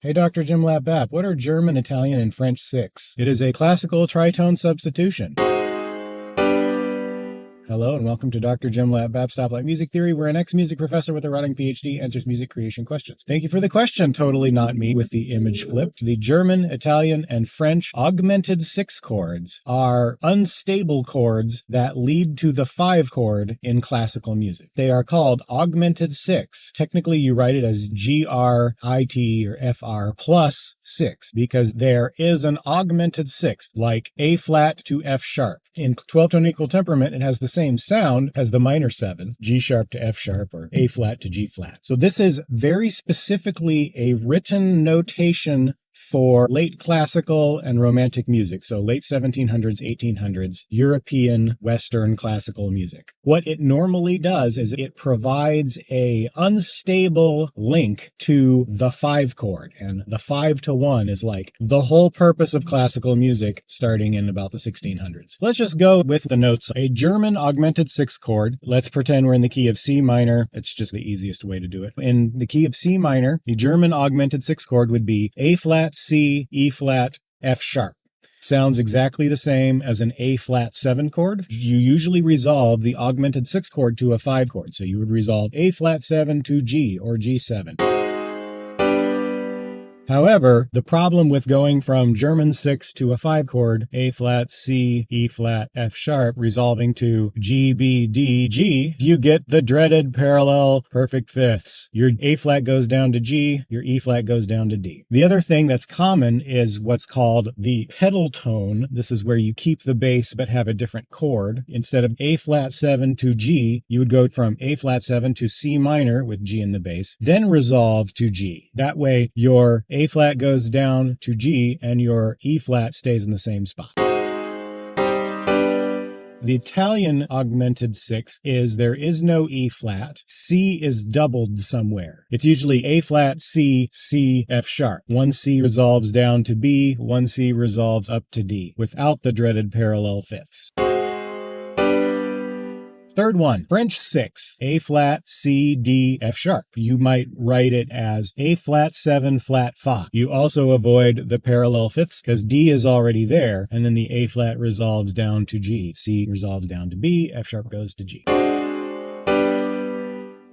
Hey, Dr. Jimlapbap, what are German, Italian, and French six? It is a classical tritone substitution. Hello and welcome to Dr. Jimlapbap Stoplight Music Theory, where an ex-music professor with a running PhD answers music creation questions. Thank you for the question, totally not me, with the image flipped. The German, Italian, and French augmented six chords are unstable chords that lead to the five chord in classical music. They are called augmented six. Technically, you write it as G-R-I-T or F-R plus six because there is an augmented sixth, like A flat to F sharp. In 12-tone equal temperament, it has the same sound as the minor seven, G sharp to F sharp or A flat to G flat. So this is very specifically a written notation for late classical and romantic music, so late 1700s, 1800s, European, Western classical music. What it normally does is it provides a unstable link to the five chord, and the 5-to-1 is like the whole purpose of classical music starting in about the 1600s. Let's just go with the notes. A German augmented sixth chord, let's pretend we're in the key of C minor. It's just the easiest way to do it. In the key of C minor, the German augmented sixth chord would be A flat, C, E flat, F sharp. Sounds exactly the same as an A flat 7 chord. You usually resolve the augmented 6 chord to a 5 chord. So you would resolve A flat 7 to G or G7. However, the problem with going from German 6 to a 5 chord, A flat, C, E flat, F sharp, resolving to G, B, D, G, you get the dreaded parallel perfect fifths. Your A flat goes down to G, your E flat goes down to D. The other thing that's common is what's called the pedal tone. This is where you keep the bass but have a different chord. Instead of A flat 7 to G, you would go from A flat 7 to C minor with G in the bass, then resolve to G. That way, your A flat goes down to G and your E flat stays in the same spot. The Italian augmented sixth is there is no E flat. C is doubled somewhere. It's usually A flat, C, C, F sharp. One C resolves down to B, one C resolves up to D without the dreaded parallel fifths. Third one, French sixth, A flat, C, D, F sharp. You might write it as A flat 7 flat 5. You also avoid the parallel fifths because D is already there, and then the A flat resolves down to G. C resolves down to B, F sharp goes to G.